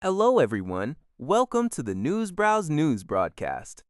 Hello, everyone. Welcome to the Newsbrowse News broadcast.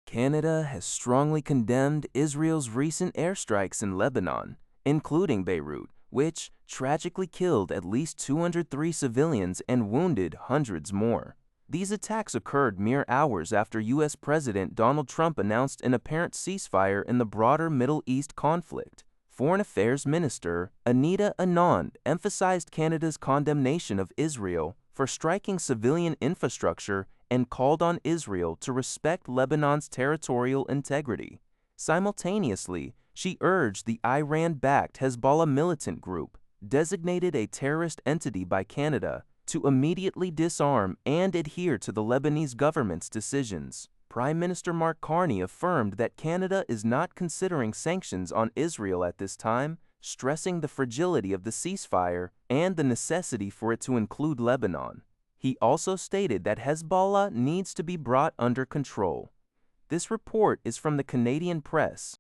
Canada has strongly condemned Israel's recent airstrikes in Lebanon, including Beirut, which tragically killed at least 203 civilians and wounded hundreds more. These attacks occurred mere hours after U.S. President Donald Trump announced an apparent ceasefire in the broader Middle East conflict. Foreign Affairs Minister Anita Anand emphasized Canada's condemnation of Israel for striking civilian infrastructure and called on Israel to respect Lebanon's territorial integrity. Simultaneously, she urged the Iran-backed Hezbollah militant group, designated a terrorist entity by Canada, to immediately disarm and adhere to the Lebanese government's decisions. Prime Minister Mark Carney affirmed that Canada is not considering sanctions on Israel at this time, stressing the fragility of the ceasefire and the necessity for it to include Lebanon. He also stated that Hezbollah needs to be brought under control. This report is from the Canadian Press.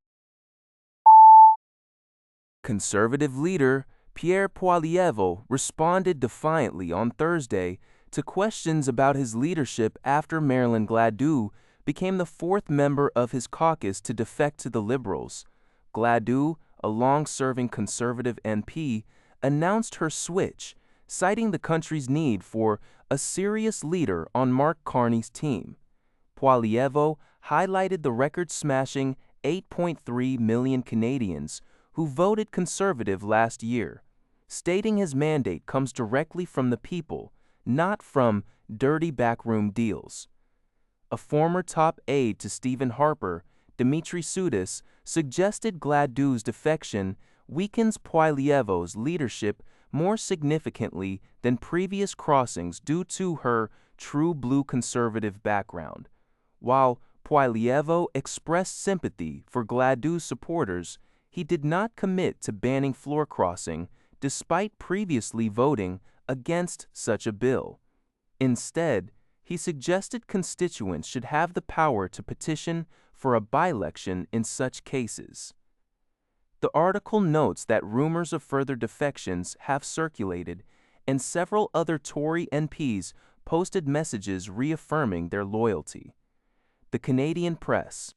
Conservative leader Pierre Poilievre responded defiantly on Thursday to questions about his leadership after Marilyn Gladu became the fourth member of his caucus to defect to the Liberals. Gladu, a long-serving Conservative MP, announced her switch, citing the country's need for a serious leader on Mark Carney's team. Poilievre highlighted the record-smashing 8.3 million Canadians who voted Conservative last year, stating his mandate comes directly from the people, not from dirty backroom deals. A former top aide to Stephen Harper, Dimitri Soudis, suggested Gladu's defection weakens Poilievre's leadership more significantly than previous crossings due to her true blue conservative background. While Poilievre expressed sympathy for Gladu's supporters, he did not commit to banning floor crossing, despite previously voting against such a bill. Instead, he suggested constituents should have the power to petition for a by-election in such cases. The article notes that rumors of further defections have circulated, and several other Tory MPs posted messages reaffirming their loyalty. The Canadian Press.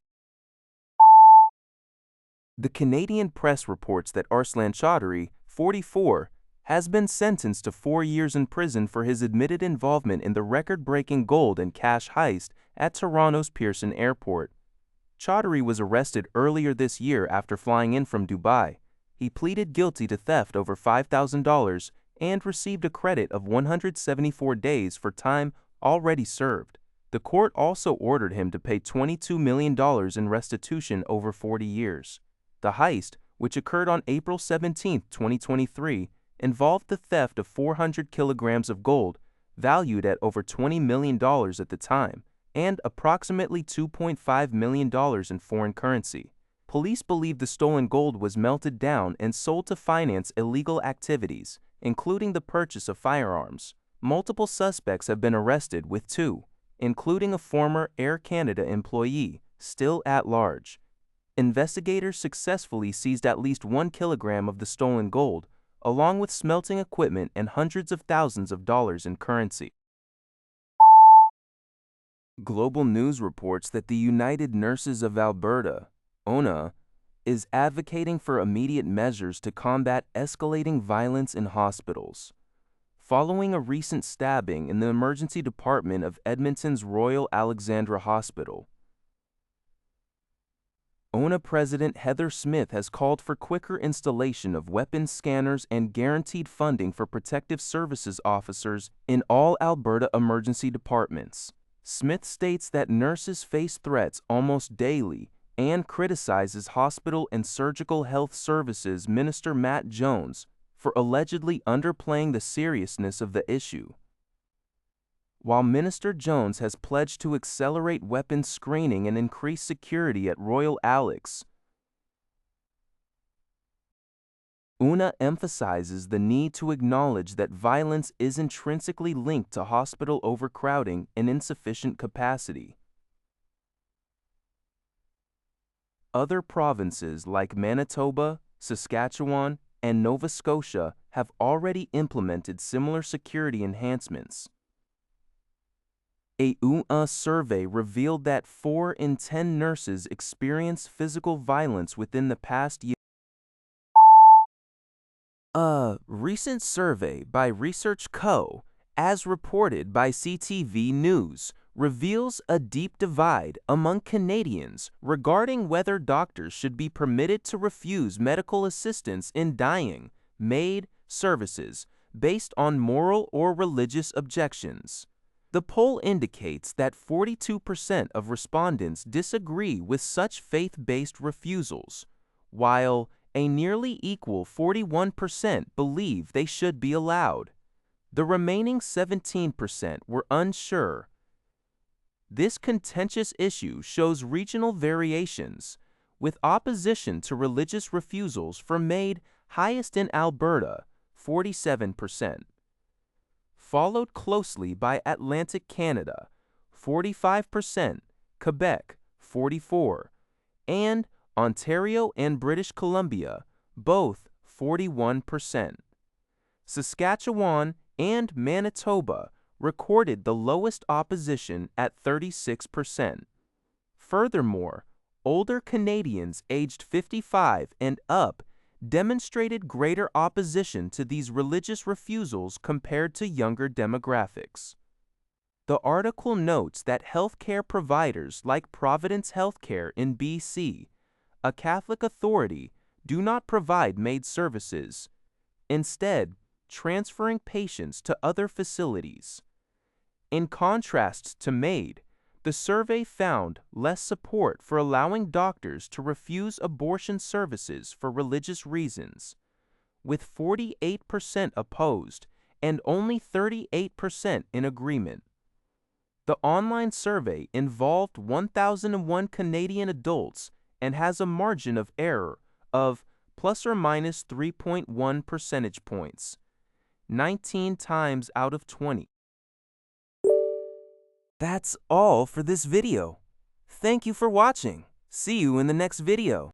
The Canadian Press reports that Arslan Chaudhary, 44, has been sentenced to 4 years in prison for his admitted involvement in the record-breaking gold and cash heist at Toronto's Pearson airport. Chaudhary was arrested earlier this year after flying in from Dubai. He pleaded guilty to theft over $5,000 and received a credit of 174 days for time already served. The court also ordered him to pay $22 million in restitution over 40 years. The heist, which occurred on April 17, 2023, involved the theft of 400 kilograms of gold, valued at over $20 million at the time, and approximately $2.5 million in foreign currency. Police believe the stolen gold was melted down and sold to finance illegal activities, including the purchase of firearms. Multiple suspects have been arrested, with 2, including a former Air Canada employee, still at large. Investigators successfully seized at least 1 kilogram of the stolen gold, along with smelting equipment and hundreds of thousands of dollars in currency. Global News reports that the United Nurses of Alberta, ONA, is advocating for immediate measures to combat escalating violence in hospitals. Following a recent stabbing in the emergency department of Edmonton's Royal Alexandra Hospital, ONA President Heather Smith has called for quicker installation of weapons scanners and guaranteed funding for protective services officers in all Alberta emergency departments. Smith states that nurses face threats almost daily and criticizes Hospital and Surgical Health Services Minister Matt Jones for allegedly underplaying the seriousness of the issue. While Minister Jones has pledged to accelerate weapons screening and increase security at Royal Alex, ONA emphasizes the need to acknowledge that violence is intrinsically linked to hospital overcrowding and insufficient capacity. Other provinces like Manitoba, Saskatchewan, and Nova Scotia have already implemented similar security enhancements. A UNA survey revealed that 4 in 10 nurses experience physical violence within the past year. A recent survey by Research Co., as reported by CTV News, reveals a deep divide among Canadians regarding whether doctors should be permitted to refuse medical assistance in dying, MAID services, based on moral or religious objections. The poll indicates that 42% of respondents disagree with such faith-based refusals, while a nearly equal 41% believe they should be allowed. The remaining 17% were unsure. This contentious issue shows regional variations, with opposition to religious refusals for MAID highest in Alberta, 47%, followed closely by Atlantic Canada, 45%, Quebec, 44%, and Ontario and British Columbia, both 41%. Saskatchewan and Manitoba recorded the lowest opposition at 36%. Furthermore, older Canadians aged 55 and up demonstrated greater opposition to these religious refusals compared to younger demographics. The article notes that healthcare providers like Providence Healthcare in BC, a Catholic authority, do not provide MAID services, instead transferring patients to other facilities. In contrast to MAID, the survey found less support for allowing doctors to refuse abortion services for religious reasons, with 48% opposed and only 38% in agreement. The online survey involved 1,001 Canadian adults and has a margin of error of plus or minus 3.1 percentage points, 19 times out of 20. That's all for this video. Thank you for watching. See you in the next video.